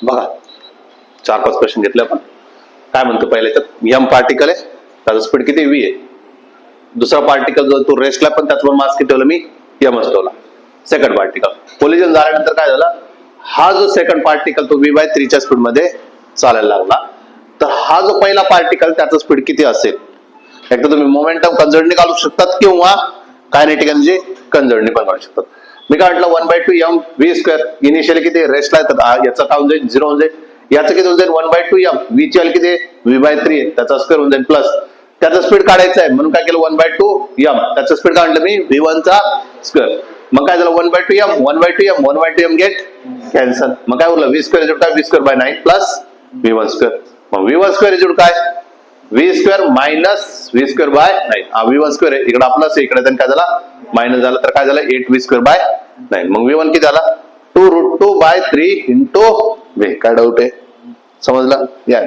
बघा 4-5 क्वेश्चन घेतले आपण. काय म्हणतो पहिले तर एम पार्टिकल आहे, त्याचा स्पीड किती व्ही आहे. दुसरा पार्टिकल जो तो रेस्टला पण त्याचवर मास किती ठेवला मी एमच ठेवला. सेकंड पार्टिकल कोलिजन झाल्यानंतर काय झालं, हा जो सेकंड पार्टिकल तो v/3 च्या स्पीड मध्ये चालायला लागला. तर हा जो पहिला पार्टिकल त्याचा स्पीड किती असेल, एकदा तुम्ही मोमेंटम कन्झर्वने काढू शकतात किंवा कायनेटिक एनर्जी कन्झर्वने पण काढू शकतात. मी काय म्हटलं 1/2 m v². इनिशियली किती रेस्टला येतात, याचा काय होऊन जाईल 0 होऊन जाईल. याचं किती होऊन जाईल 1/2 m. v ची व्हॅल्यू किती v/3 त्याचा स्क्वेअर होऊन जाईल प्लस त्याचा स्पीड काढायचा आहे म्हणून काय केलं 1/2 m. त्याचं स्पीड काय म्हटलं मी v1 चा स्क्वेअर. मग काय झालं 1/2 m 1/2 m गेट कॅन्सल. मग काय उरलं v² काय v²/9 प्लस v1². मग v1² इज काय v² मायनस v²/9. हा v1² आहे, इकडे प्लस आहे, इकडे काय झाला मायनस झाला, तर काय झालं 8v²/9. मग v1 किती झाला 2√2/3 इंटू v. काय डाऊट आहे, समजलं. या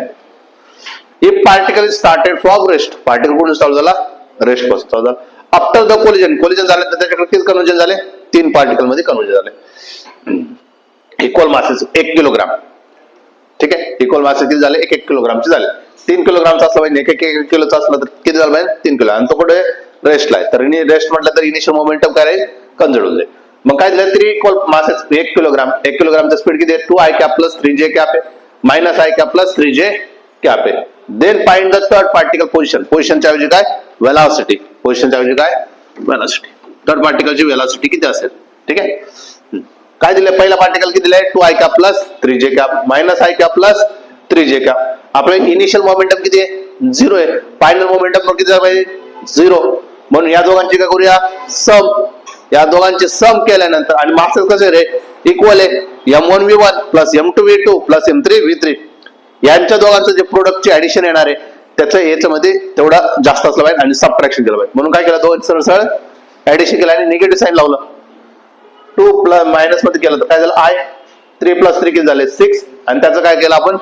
if particle started from rest, particle कुठून स्टार्ट झाला रेस्ट पासून स्टार्ट झाला. आफ्टर द कोलिजन, कोलिजन झाल्यानंतर त्याच्याकडे किती कन्वर्जन झाले 3 पार्टिकल मध्ये कन्वर्जन झाले. इक्वल मासेस 1 किलोग्राम, ठीक आहे. इक्वल मासेस किती झाले 1 किलोग्रामचे झाले. 3 किलोग्रामचा असला पाहिजे, 1 किलोचा असला तर किती झालं पाहिजे 3 किलो. आणि तो कुठे रेस्टला आहे, तर रेस्ट म्हटलं तर इनिशियल मोमेंटम काय राहील कन्झर्व होईल. मग काय झालं 3 इक्वल मासेस 1 किलोग्राम. 1 किलोग्रामचा स्पीड किती आहे 2i cap plus 3j cap आहे minus i cap plus 3j cap आहे. Then find the third particle position. पोझिशनच्या ऐवजी काय वेलॉसिटी, पोझिशनच्या ऐवजी काय वेलॉसिटी. थर्ड पार्टिकलची वेलॉसिटी किती असेल, ठीक आहे. काय दिलंय पहिला पार्टिकल किती दिलाय 2i cap plus 3j cap minus i cap plus 3j cap. आपलं इनिशियल मोमेंटम किती आहे 0 आहे, फायनल मोमेंटम किती झालं पाहिजे 0. म्हणून या दोघांची काय करूया सम. या दोघांचे सम केल्यानंतर आणि मासेस कसे रे इक्वल आहे m1v1 plus m2v2 plus m3v3. यांच्या दोघांचं जे प्रोडक्टचे ऍडिशन येणार आहे त्याचं याच्यामध्ये तेवढा जास्त असलं पाहिजे आणि सबट्रॅक्शन केलं पाहिजे. म्हणून काय केलं दोन सरळ ऍडिशन केलं आणि निगेटिव्ह साईन लावलं. 2 प्लस मायनस मध्ये केलं तर काय झालं i 3 प्लस 3 किती झाले 6 आणि त्याचं काय केलं आपण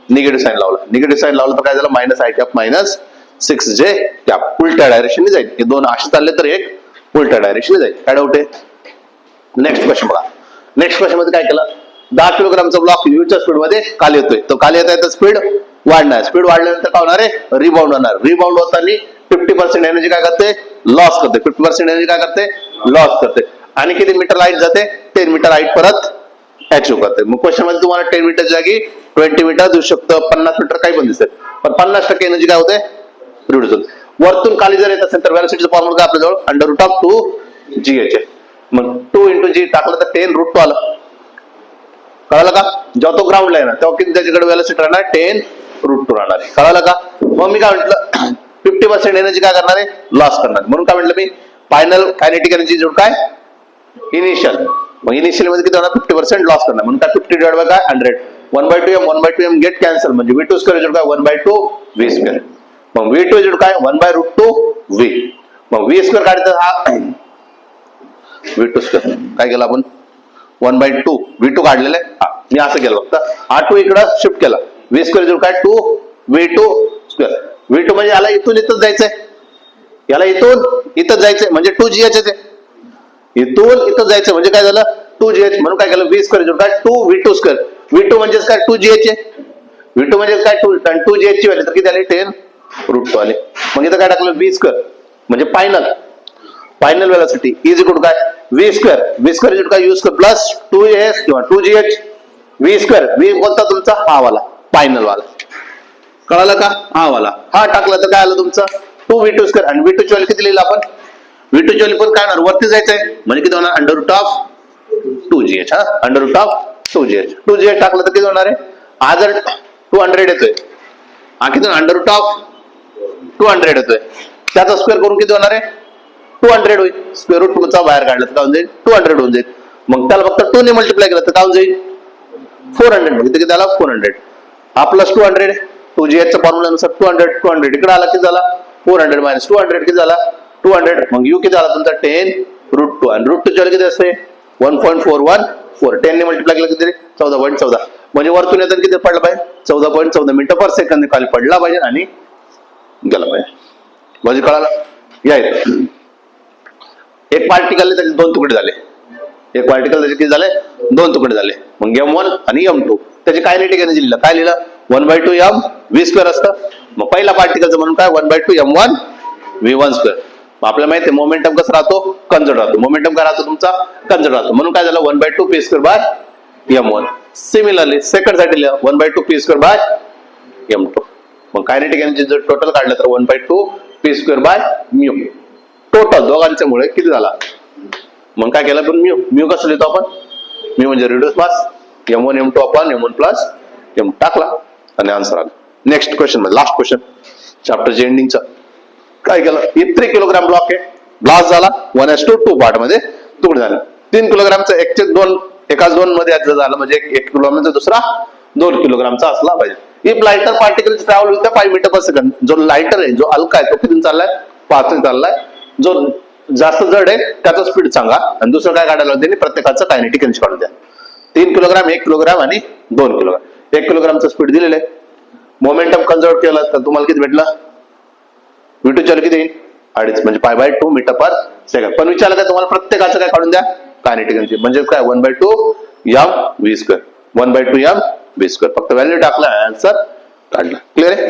निगेटिव्ह साईन लावलं. निगेटिव्ह साईन लावलं तर काय झालं minus i cap minus 6j cap. उलट्या डायरेक्शनने जाईल. हे दोन असे चालले तर एक उलट्या डायरेक्शनने जाईल. काय डाऊट आहे. नेक्स्ट क्वेश्चन बघा. नेक्स्ट क्वेश्चन मध्ये काय केलं 10 किलोग्रामचा ब्लॉक युच्या स्पीड मध्ये खाली येतोय. तो खाली येत आहे तर स्पीड वाढणार. स्पीड वाढल्यानंतर काय होणार आहे रिबाउंड होणार. रिबाउंड होताना 50% एनर्जी काय करते लॉस करते. 50% एनर्जी काय करते लॉस करते. आणि किती मीटर हाईट जाते 10 मीटर हाईट परत अचीव्ह करते. मग क्वेश्चन मध्ये तुम्हाला 10 मीटर जागी 20 मीटर दिसू शकतं, 50 मीटर काही पण दिसेल, पण 50% एनर्जी काय होते रिड्यूस होते. वरतून खाली जर येत असेल तर वेलोसिटीचा फॉर्म्युला काय आपल्याजवळ √2gh. मग 2 × g टाकलं तर 10√2 आलं. कळालं का. जेव्हा तो ग्राउंडला येणार तेव्हा किती त्याच्याकडे वेलोसिटी राहणार 10√2 राहणार. कळालं का. मग मी काय म्हटलं 50% एनर्जी काय करणार आहे लॉस करणार. म्हणून काय म्हटलं मी फायनल कायनेटिक एनर्जी जोड काय इनिशियल. मग इनिशियल मध्ये किती होणार 50% लॉस करणार. म्हणून काय 50 डिवाइड बाय काय 100. 1/2 m गेट कॅन्सल म्हणजे v2² जोड काय 1/2 v². मग v2 जोड काय 1/√2 v. मग v² काढायचा हा v2² काय केलं आपण 1/2 v2 काढलेलं आहे. मी असं केलं फक्त हा 2 इकडं शिफ्ट केला. v² जोड काय 2 v2². v2 म्हणजे याला इथून इथं जायचंय, याला इथून इथं जायचंय म्हणजे 2gh आहे. इथून इथं जायचं म्हणजे काय झालं 2gh. म्हणून काय केलं v² जोड काय 2v2². v2 म्हणजे काय 2gh आहे. v2 म्हणजे काय 2gh ची व्हॅल्यू तर किती आली 10√2 आले. मग इथं काय टाकलं v² म्हणजे final velocity is equal to काय v² जोड काय u² प्लस 2s किंवा 2gh v². v कोणता तुमचा हा वाला फायनल वाला. कळालं का. हा वाला हा टाकला तर काय आलं तुमचं 2v2² आणि v2 ची व्हॅल्यू किती लिहिलं आपण v2 ची व्हॅल्यू पण काय होणार वरती जायचंय म्हणजे किती होणार √2gh. हा √2gh. 2gh टाकलं तर किती होणार आहे हा जर 200 येतोय हा किती √200 येतोय त्याचा स्क्वेअर करून किती होणार आहे 200 होईल. स्क्वेअर रूट चा बाहेर काढलं तर काय होऊन जाईल 200 होऊन जाईल. मग त्याला फक्त 2 ने मल्टिप्लाय केलं तर काय होऊन जाईल 400. म्हणजे किती झाला 400. हा प्लस 200 2gh च्या फॉर्म्युला नुसार 200 इकडे आला किती झाला 400 मायनस 200 किती झाला 200. मग u किती झाला तुमचा 10√2 आणि √2 ची किती असते 1.414. 10 ने मल्टिप्लाय केलं किती 14.14. म्हणजे वरतून येताना किती पडलं पाहिजे 14.14 मिनिटं पर सेकंद खाली पडला पाहिजे आणि गेला पाहिजे. म्हणजे कळालं. या एक पार्टिकल त्याचे 2 तुकडे झाले. एक पार्टिकल त्याचे किती झाले 2 तुकडे झाले. मग m1 आणि m2 त्याची कायनेटिक एनर्जी लिहिलं. काय लिहिलं? 1/2 mv² असतं. मग पहिला पार्टिकलचं म्हणून काय? 1/2 m1v1². मग आपल्याला माहिती आहे मोमेंटम कसं राहतो? कन्झर्व्ड राहतो. मोमेंटम काय राहतो तुमचा? कन्झर्व्ड राहतो. म्हणून काय झालं? 1/2 p² m1. सिमिलरली सेकंड साठी लिहा 1/2 p² m2. मग कायनेटिक एनर्जी जर टोटल काढलं तर 1/2 p²/μ. टोटल दोघांच्यामुळे किती झाला? मग काय केलं? पण म्यू कसं लिहितो आपण? म्यू म्हणजे reduce mass m1 m2 upon m1 plus m टाकला आणि आन्सर आला. नेक्स्ट क्वेश्चन मध्ये लास्ट क्वेश्चन चॅप्टरच्या एंडिंगचा. काय केलं? 3 किलोग्राम ब्लॉक आहे, ब्लास्ट झाला 1:2 पार्ट मध्ये तुकडे झाले. 3 किलोग्रामचा एकाच 2 मध्ये झालं म्हणजे 1 किलोग्रामचा दुसरा 2 किलोग्रामचा असला पाहिजे. If lighter particles travel with 5 meter per second. जो लाइटर आहे, जो हलका आहे, तो किती चाललाय? 5 ने चाललाय. जो जास्त जड आहे त्याचा स्पीड सांगा आणि दुसरं काय काढायला होते? प्रत्येकाचं कायनेटिक एनर्जी काढून द्या. 3 किलोग्राम, 1 किलोग्राम आणि 2 किलोग्राम. 1 किलोग्रामचं स्पीड दिलेलं आहे. मोमेंटम कन्झर्व केलं तर तुम्हाला किती भेटलं? V2 किती येईल? 2.5 म्हणजे π/2 मीटर पर सेकंड. पण विचारलं काय तुम्हाला? प्रत्येकाचं काय काढून द्या? Kinetic energy. म्हणजे काय? 1/2 mv². 1/2 mv². फक्त व्हॅल्यू टाकला, आन्सर काढला. क्लिअर आहे?